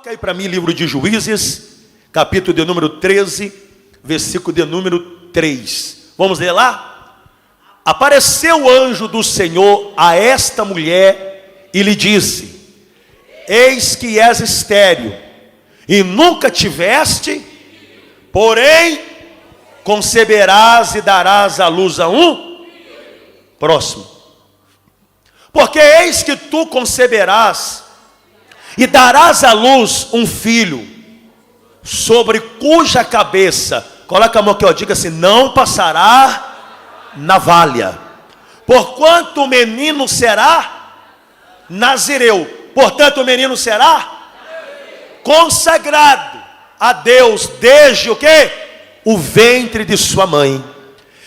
Coloca aí para mim livro de Juízes, capítulo de número 13, versículo de número 3. Vamos ler lá? Apareceu o anjo do Senhor a esta mulher e lhe disse: eis que és estéril e nunca tiveste, porém conceberás e darás à luz a um. Próximo. Porque eis que tu conceberás e darás à luz um filho, sobre cuja cabeça, coloca a mão aqui, ó, diga assim: não passará navalha. Porquanto o menino será nazireu. Portanto o menino será consagrado a Deus desde o quê? O ventre de sua mãe.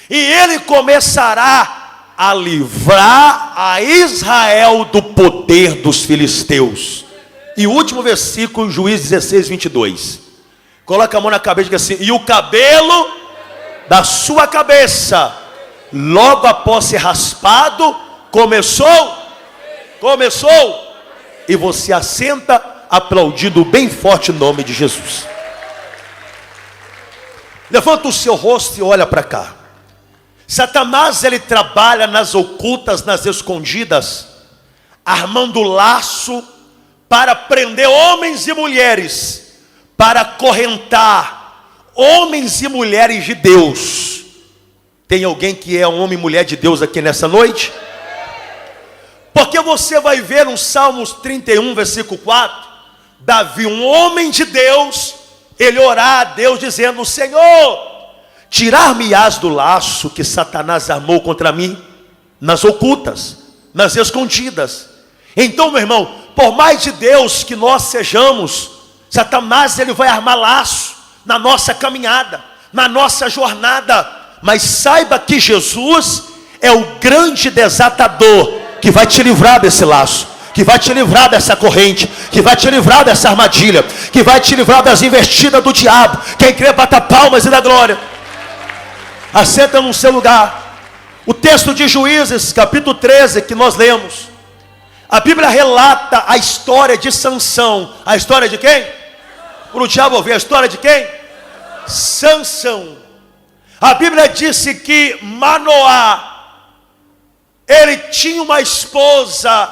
E ele começará a livrar a Israel do poder dos filisteus. E o último versículo, Juízes 16, 22. Coloca a mão na cabeça e diga assim: e o cabelo da sua cabeça, logo após ser raspado, começou, e você assenta aplaudindo bem forte o nome de Jesus. Levanta o seu rosto e olha para cá. Satanás, ele trabalha nas ocultas, nas escondidas, armando laço para prender homens e mulheres, para acorrentar homens e mulheres de Deus. Tem alguém que é um homem e mulher de Deus aqui nessa noite? Porque você vai ver no Salmos 31, versículo 4, Davi, um homem de Deus, ele orar a Deus dizendo: Senhor, tirar-me-ás do laço que Satanás armou contra mim, nas ocultas, nas escondidas. Então, meu irmão, por mais de Deus que nós sejamos, Satanás, ele vai armar laço na nossa caminhada, na nossa jornada. Mas saiba que Jesus é o grande desatador que vai te livrar desse laço, que vai te livrar dessa corrente, que vai te livrar dessa armadilha, que vai te livrar das investidas do diabo. Quem crê, bata palmas e dá glória. Assenta no seu lugar. O texto de Juízes, capítulo 13, que nós lemos, a Bíblia relata a história de Sansão. A história de quem? Para o diabo ouvir, a história de quem? Sansão. A Bíblia disse que Manoá, ele tinha uma esposa,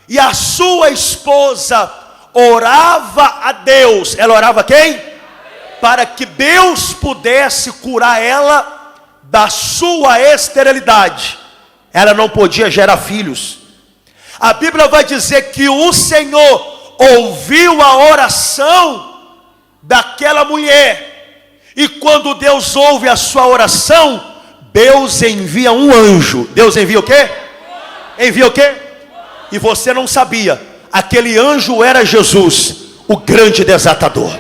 e a sua esposa orava a Deus. Ela orava a quem? Para que Deus pudesse curar ela da sua esterilidade. Ela não podia gerar filhos. A Bíblia vai dizer que o Senhor ouviu a oração daquela mulher. E quando Deus ouve a sua oração, Deus envia um anjo. Deus envia o quê? Envia o quê? E você não sabia. Aquele anjo era Jesus, o grande desatador.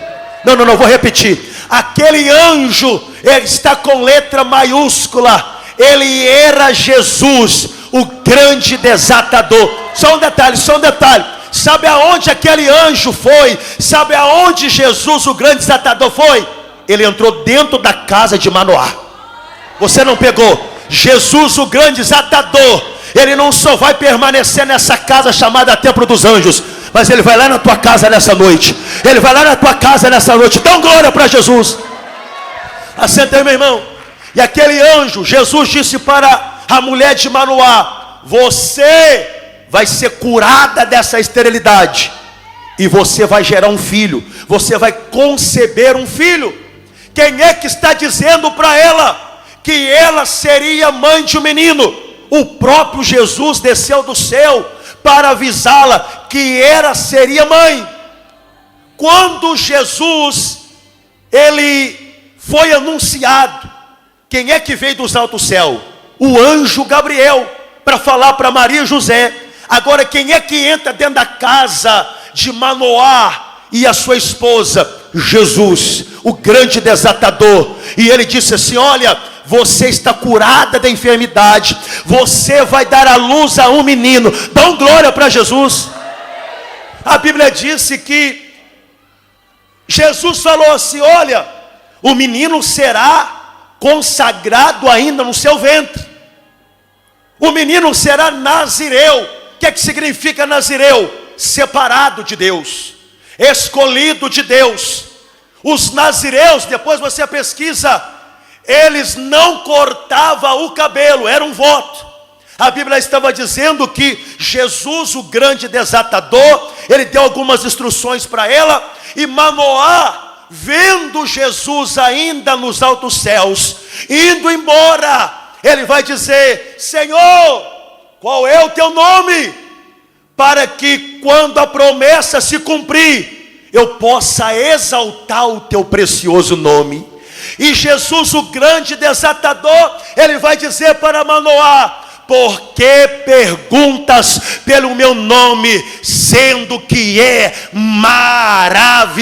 Não, vou repetir. Aquele anjo, ele está com letra maiúscula. Ele era Jesus, o grande desatador. Só um detalhe. Sabe aonde aquele anjo foi? Sabe aonde Jesus, o grande desatador, foi? Ele entrou dentro da casa de Manoá. Você não pegou? Jesus, o grande desatador, ele não só vai permanecer nessa casa chamada Templo dos Anjos, mas ele vai lá na tua casa nessa noite. Ele vai lá na tua casa nessa noite. Dá glória para Jesus. Assenta aí, meu irmão. E aquele anjo, Jesus disse para a mulher de Manoá: você vai ser curada dessa esterilidade, e você vai gerar um filho. Você vai conceber um filho. Quem é que está dizendo para ela que ela seria mãe de um menino? O próprio Jesus desceu do céu para avisá-la que ela seria mãe. Quando Jesus, ele foi anunciado, quem é que veio dos altos céus? O anjo Gabriel, para falar para Maria e José. Agora, quem é que entra dentro da casa de Manoá e a sua esposa? Jesus, o grande desatador. E ele disse assim: olha, você está curada da enfermidade, você vai dar à luz a um menino. Dão glória para Jesus. A Bíblia disse que Jesus falou assim: olha, o menino será consagrado ainda no seu ventre. O menino será nazireu. O que é que significa nazireu? Separado de Deus. escolhido de Deus. Os nazireus, depois você pesquisa, eles não cortavam o cabelo, era um voto. A Bíblia estava dizendo que Jesus, o grande desatador, ele deu algumas instruções para ela, e Manoá, vendo Jesus ainda nos altos céus, indo embora, ele vai dizer: Senhor, qual é o teu nome? Para que quando a promessa se cumprir, eu possa exaltar o teu precioso nome. E Jesus, o grande desatador, ele vai dizer para Manoá: por que perguntas pelo meu nome, sendo que é maravilhoso?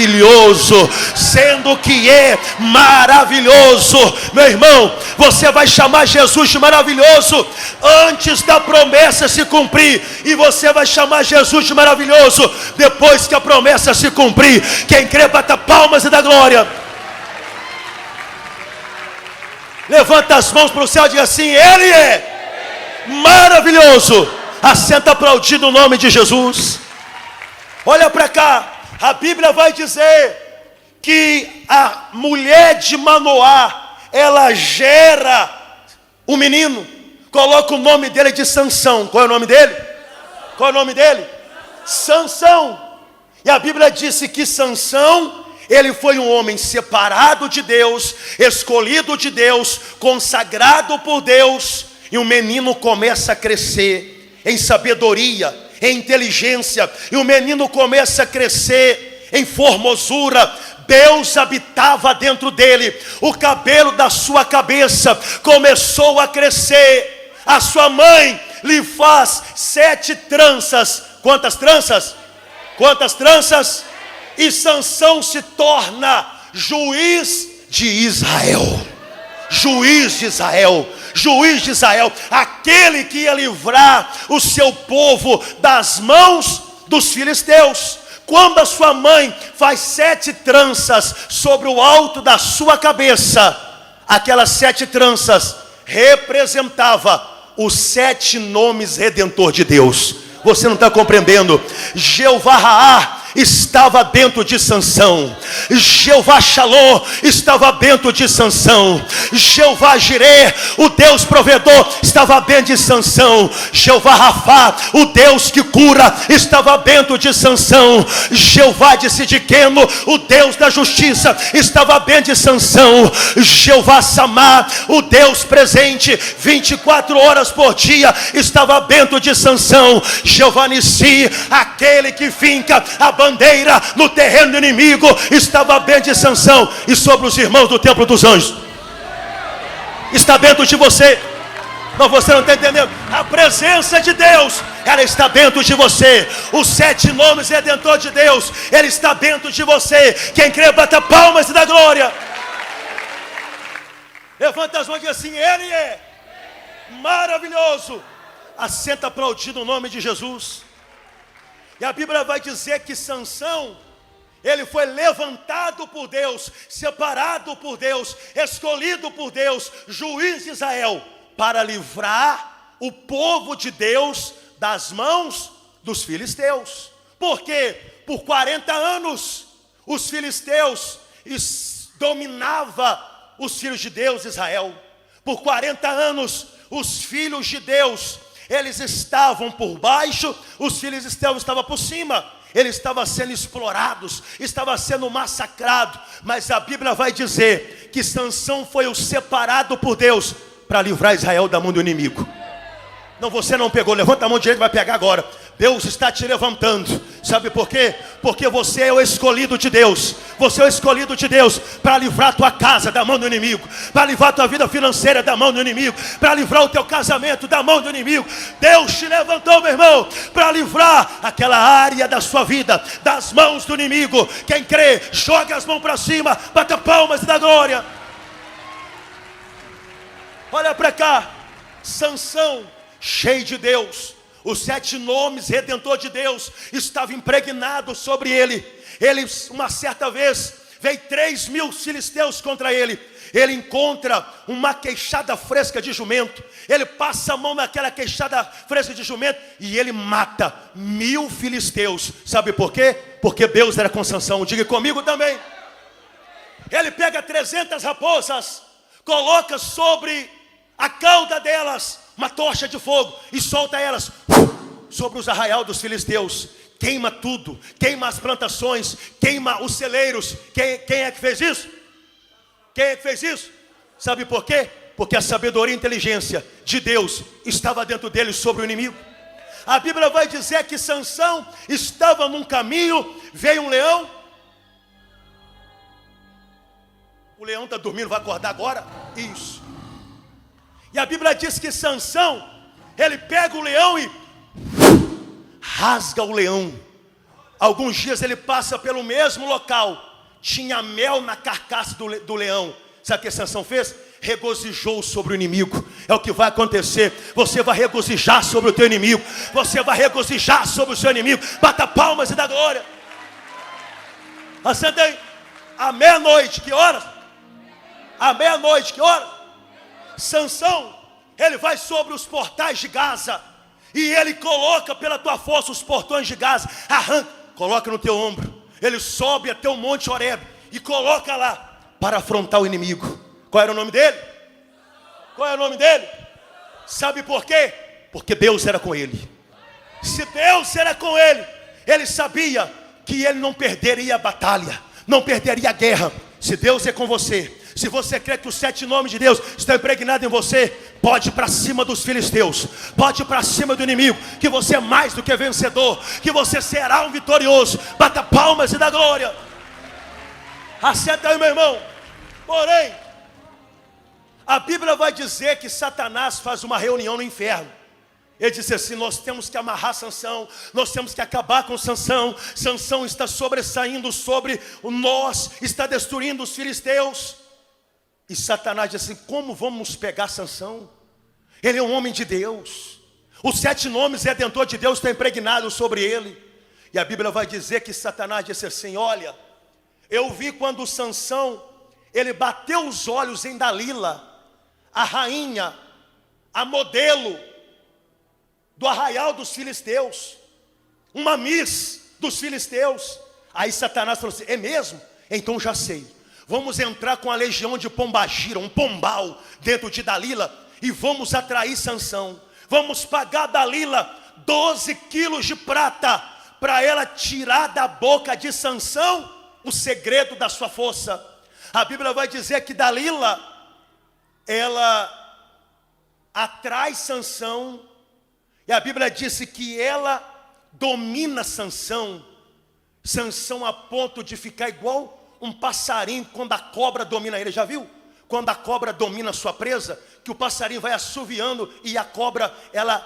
Sendo que é maravilhoso. Meu irmão, você vai chamar Jesus de maravilhoso antes da promessa se cumprir, e você vai chamar Jesus de maravilhoso depois que a promessa se cumprir. Quem crê, bata palmas e dá glória. Levanta as mãos para o céu e diga assim: Ele é maravilhoso. Assenta aplaudindo o nome de Jesus. Olha para cá, a Bíblia vai dizer que a mulher de Manoá, ela gera um menino, coloca o nome dele de Sansão. Qual é o nome dele? Qual é o nome dele? Sansão. E a Bíblia disse que Sansão, ele foi um homem separado de Deus, escolhido de Deus, consagrado por Deus. E o menino começa a crescer em sabedoria, em inteligência. E o menino começa a crescer em formosura. Deus habitava dentro dele. O cabelo da sua cabeça começou a crescer. A sua mãe lhe faz 7 tranças. Quantas tranças? Quantas tranças? E Sansão se torna juiz de Israel. Juiz de Israel. Juiz de Israel, aquele que ia livrar o seu povo das mãos dos filisteus. Quando a sua mãe faz 7 tranças sobre o alto da sua cabeça, aquelas 7 tranças representava os 7 nomes redentor de Deus. Você não está compreendendo? Jeová Raá estava dentro de Sansão. Jeová Shalom estava dentro de Sansão. Jeová Jireh, o Deus provedor, estava dentro de Sansão. Jeová Rafá, o Deus que cura, estava dentro de Sansão. Jeová de Sidiqueno, o Deus da justiça, estava dentro de Sansão. Jeová Samá, o Deus presente 24 horas por dia, estava dentro de Sansão. Jeová Nissi, aquele que finca a bandeira no terreno inimigo, estava dentro de Sansão. E sobre os irmãos do templo dos anjos, está dentro de você. Mas você não está entendendo. A presença de Deus, ela está dentro de você. Os 7 nomes redentor de Deus, ele está dentro de você. Quem crê, bata palmas e dá glória. Levanta as mãos e diz assim: Ele é maravilhoso. Assenta aplaudindo o nome de Jesus. E a Bíblia vai dizer que Sansão, ele foi levantado por Deus, separado por Deus, escolhido por Deus, juiz de Israel, para livrar o povo de Deus das mãos dos filisteus. Por quê? Por 40 anos os filisteus dominavam os filhos de Deus, Israel. Por 40 anos os filhos de Deus, eles estavam por baixo, os filisteus estavam por cima. Eles estavam sendo explorados, estavam sendo massacrados. Mas a Bíblia vai dizer que Sansão foi o separado por Deus para livrar Israel da mão do inimigo. Não, você não pegou, levanta a mão direita e vai pegar agora. Deus está te levantando. Sabe por quê? Porque você é o escolhido de Deus. Você é o escolhido de Deus para livrar a tua casa da mão do inimigo, para livrar a tua vida financeira da mão do inimigo, para livrar o teu casamento da mão do inimigo. Deus te levantou, meu irmão, para livrar aquela área da sua vida das mãos do inimigo. Quem crê, joga as mãos para cima, bata palmas e dá glória. Olha para cá. Sansão, cheio de Deus, os 7 nomes redentor de Deus estavam impregnados sobre ele. Ele uma certa vez Veio 3.000 filisteus contra ele. Ele encontra uma queixada fresca de jumento. Ele passa a mão naquela queixada fresca de jumento e ele mata 1.000 filisteus. Sabe por quê? Porque Deus era com Sansão. Diga comigo também. Ele pega 300 raposas, coloca sobre a cauda delas uma tocha de fogo e solta elas sobre os arraial dos filisteus. Queima tudo, queima as plantações, queima os celeiros. Quem é que fez isso? Quem é que fez isso? Sabe por quê? Porque a sabedoria e a inteligência de Deus estava dentro dele sobre o inimigo. A Bíblia vai dizer que Sansão estava num caminho, veio um leão. O leão está dormindo, vai acordar agora? Isso. E a Bíblia diz que Sansão, ele pega o leão e rasga o leão. Alguns dias ele passa pelo mesmo local. Tinha mel na carcaça do leão. Sabe o que Sansão fez? Regozijou sobre o inimigo. É o que vai acontecer. Você vai regozijar sobre o teu inimigo. Você vai regozijar sobre o seu inimigo. Bata palmas e dá glória. Acenda aí. À meia-noite, que hora? À meia-noite, que hora? Sansão, ele vai sobre os portais de Gaza. E ele coloca pela tua força os portões de Gaza. Arranca, coloca no teu ombro. Ele sobe até o monte Horeb e coloca lá para afrontar o inimigo. Qual era o nome dele? Qual era o nome dele? Sabe por quê? Porque Deus era com ele. Se Deus era com ele, ele sabia que ele não perderia a batalha, não perderia a guerra. Se Deus é com você, se você crê que os 7 nomes de Deus estão impregnados em você, pode ir para cima dos filisteus, pode ir para cima do inimigo, que você é mais do que vencedor, que você será um vitorioso. Bata palmas e dá glória. Acerta aí, meu irmão. Porém, a Bíblia vai dizer que Satanás faz uma reunião no inferno. Ele disse assim: nós temos que amarrar Sansão, nós temos que acabar com Sansão. Sansão está sobressaindo sobre nós, está destruindo os filisteus. E Satanás diz assim: como vamos pegar Sansão? Ele é um homem de Deus. Os 7 nomes redentor de Deus estão impregnados sobre ele. E a Bíblia vai dizer que Satanás disse assim: olha, eu vi quando Sansão, ele bateu os olhos em Dalila, a rainha, a modelo do arraial dos filisteus, uma miss dos filisteus. Aí Satanás falou assim: é mesmo? Então já sei. Vamos entrar com a legião de pombagira, um pombal dentro de Dalila, e vamos atrair Sansão. Vamos pagar Dalila 12 quilos de prata, para ela tirar da boca de Sansão o segredo da sua força. A Bíblia vai dizer que Dalila, ela atrai Sansão, e a Bíblia disse que ela domina Sansão. Sansão a ponto de ficar igual um passarinho quando a cobra domina ele. Já viu? Quando a cobra domina a sua presa, que o passarinho vai assoviando e a cobra, ela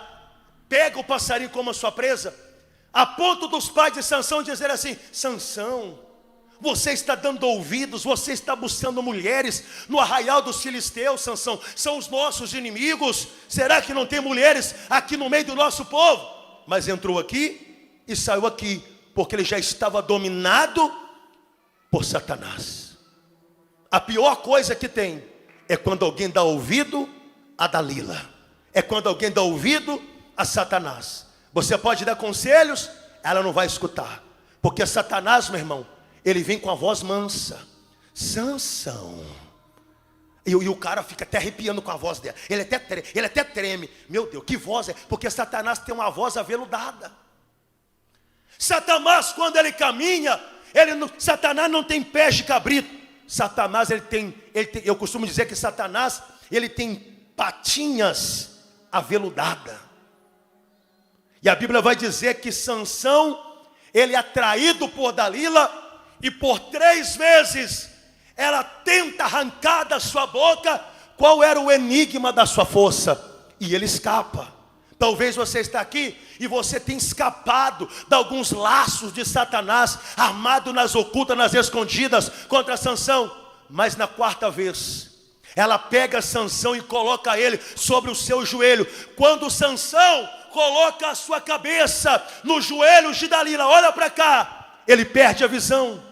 pega o passarinho como a sua presa. A ponto dos pais de Sansão dizer assim: Sansão, você está dando ouvidos, você está buscando mulheres no arraial dos filisteus. Sansão, são os nossos inimigos. Será que não tem mulheres aqui no meio do nosso povo? Mas entrou aqui e saiu aqui, porque ele já estava dominado por Satanás. A pior coisa que tem é quando alguém dá ouvido a Dalila, é quando alguém dá ouvido a Satanás. Você pode dar conselhos, ela não vai escutar, porque Satanás, meu irmão, ele vem com a voz mansa: Sansão. E o cara fica até arrepiando com a voz dela. Ele até treme. Meu Deus, que voz é? Porque Satanás tem uma voz aveludada. Satanás, quando ele caminha, Satanás não tem pés de cabrito. Satanás, eu costumo dizer que Satanás, ele tem patinhas aveludadas. E a Bíblia vai dizer que Sansão, ele é atraído por Dalila, e por 3 vezes ela tenta arrancar da sua boca qual era o enigma da sua força, e ele escapa. Talvez você está aqui e você tenha escapado de alguns laços de Satanás, armado nas ocultas, nas escondidas contra Sansão. Mas na 4ª vez, ela pega Sansão e coloca ele sobre o seu joelho. Quando Sansão coloca a sua cabeça nos joelhos de Dalila, olha para cá, ele perde a visão.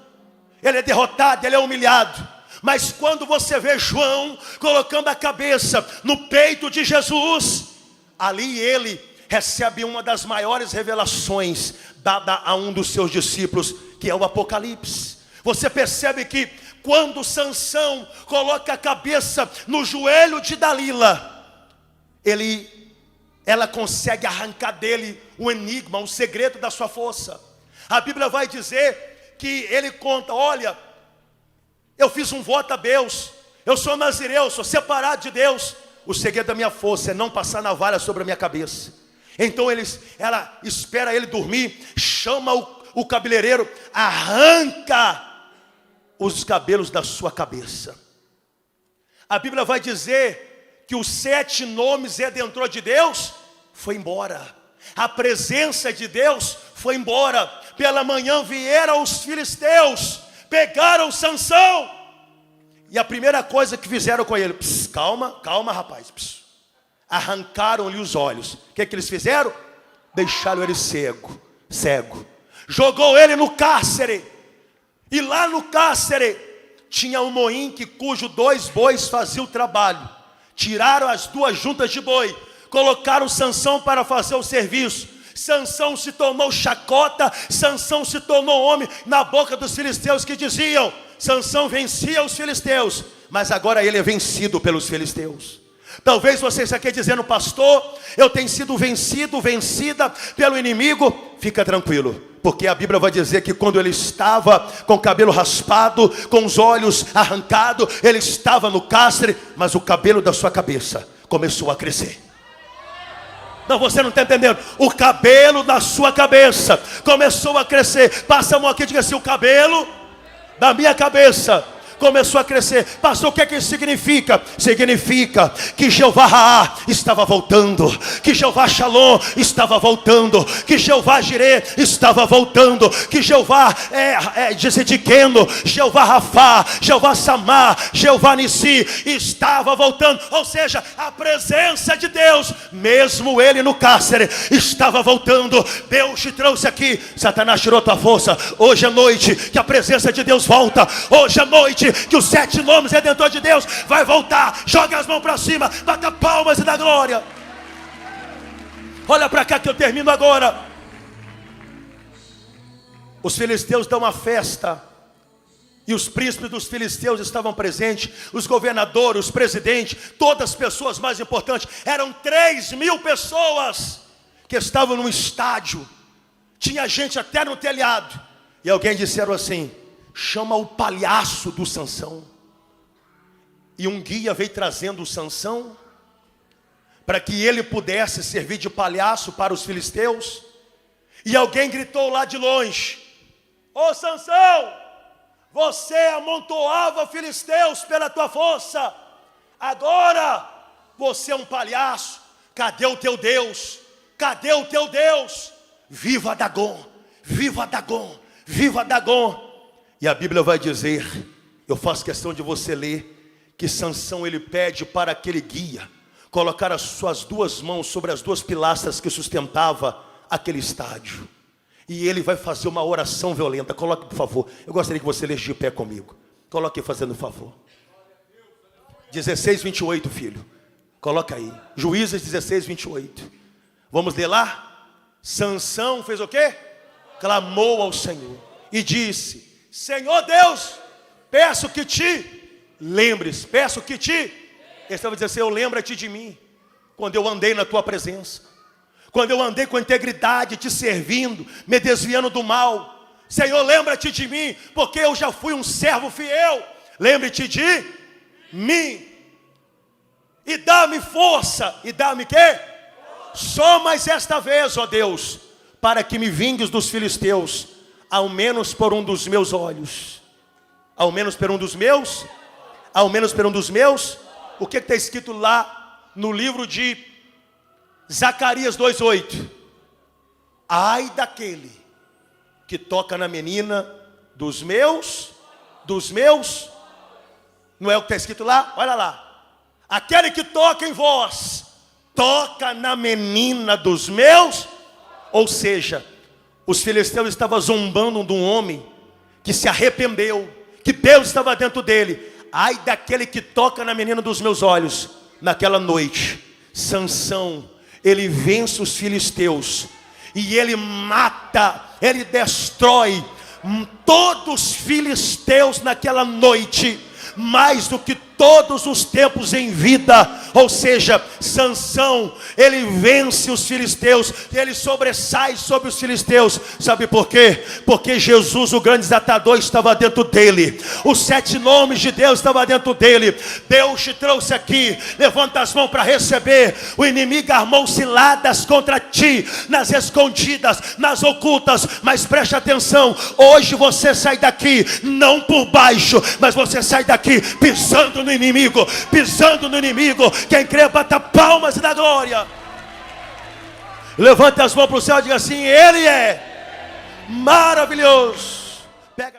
ele é derrotado, ele é humilhado. Mas quando você vê João colocando a cabeça no peito de Jesus, ali ele recebe uma das maiores revelações dada a um dos seus discípulos, que é o Apocalipse. Você percebe que quando Sansão coloca a cabeça no joelho de Dalila, ela consegue arrancar dele o enigma, o segredo da sua força. A Bíblia vai dizer que ele conta: olha, eu fiz um voto a Deus, eu sou nazireu, sou separado de Deus. O segredo da minha força é não passar navalha sobre a minha cabeça. Então ela espera ele dormir, chama o cabeleireiro, arranca os cabelos da sua cabeça. A Bíblia vai dizer que os 7 nomes redentor de Deus foi embora. A presença de Deus foi embora. Pela manhã vieram os filisteus, pegaram Sansão, e a primeira coisa que fizeram com ele: calma rapaz, arrancaram-lhe os olhos. O que eles fizeram? Deixaram ele cego. Jogou ele no cárcere. E lá no cárcere tinha um moinho cujo 2 bois faziam o trabalho. Tiraram as 2 juntas de boi, colocaram Sansão para fazer o serviço. Sansão se tornou chacota, Sansão se tornou homem na boca dos filisteus, que diziam: Sansão vencia os filisteus, mas agora ele é vencido pelos filisteus. Talvez você está aqui dizendo: pastor, eu tenho sido vencida pelo inimigo. Fica tranquilo, porque a Bíblia vai dizer que quando ele estava com o cabelo raspado, com os olhos arrancados, ele estava no cárcere, mas o cabelo da sua cabeça começou a crescer. Não, você não está entendendo. O cabelo da sua cabeça começou a crescer. Passa a mão aqui e diga assim: o cabelo da minha cabeça começou a crescer. Pastor, o que é que isso significa? Significa que Jeová Raá estava voltando, que Jeová Shalom estava voltando, que Jeová Jireh estava voltando, que Jeová Tzidkenu, Jeová Rafá, Jeová Samar, Jeová Nissi estava voltando. Ou seja, a presença de Deus, mesmo ele no cárcere, estava voltando. Deus te trouxe aqui. Satanás tirou tua força. Hoje à noite que a presença de Deus volta. Hoje à noite que os 7 nomes redentor de Deus vai voltar. Joga as mãos para cima, bata palmas e dá glória. Olha para cá que eu termino agora. Os filisteus dão uma festa, e os príncipes dos filisteus estavam presentes, os governadores, os presidentes, todas as pessoas mais importantes. Eram 3.000 pessoas que estavam no estádio. Tinha gente até no telhado. E alguém disseram assim: chama o palhaço do Sansão. E um guia veio trazendo o Sansão, para que ele pudesse servir de palhaço para os filisteus. E alguém gritou lá de longe: ô Sansão, você amontoava filisteus pela tua força, agora você é um palhaço. Cadê o teu Deus? Cadê o teu Deus? Viva Dagon, viva Dagon, viva Dagon. E a Bíblia vai dizer, eu faço questão de você ler, que Sansão ele pede para aquele guia colocar as suas 2 mãos sobre as 2 pilastras que sustentava aquele estádio. E ele vai fazer uma oração violenta. Coloque, por favor. Eu gostaria que você lesse de pé comigo. Coloque fazendo favor. 16:28, filho. Coloca aí. Juízes 16:28. Vamos ler lá? Sansão fez o quê? Clamou ao Senhor e disse: Senhor Deus, peço que te lembres. Ele estava dizendo assim: eu lembro-te de mim, quando eu andei na tua presença, quando eu andei com integridade, te servindo, me desviando do mal. Senhor, lembra-te de mim, porque eu já fui um servo fiel. Lembre-te de mim, e dá-me força, e dá-me quê? Só mais esta vez, ó Deus, para que me vingues dos filisteus, ao menos por um dos meus olhos. Ao menos por um dos meus? Ao menos por um dos meus? O que está escrito lá no livro de Zacarias 2:8? Ai daquele que toca na menina dos meus. Não é o que está escrito lá? Olha lá. Aquele que toca em vós, toca na menina dos meus. Ou seja, os filisteus estavam zombando de um homem que se arrependeu, Deus estava dentro dele. Ai daquele que toca na menina dos meus olhos. Naquela noite, Sansão, ele vence os filisteus. E ele mata, ele destrói todos os filisteus naquela noite. Mais do que todos os tempos em vida. Ou seja, Sansão, ele vence os filisteus, ele sobressai sobre os filisteus. Sabe por quê? Porque Jesus, o grande desatador, estava dentro dele. Os 7 nomes de Deus estavam dentro dele. Deus te trouxe aqui. Levanta as mãos para receber. O inimigo armou ciladas contra ti, nas escondidas, nas ocultas. Mas preste atenção, hoje você sai daqui não por baixo, mas você sai daqui pisando no inimigo, pisando no inimigo. Quem crê, bata palmas e dá glória. Levante as mãos para o céu e diga assim: Ele é maravilhoso.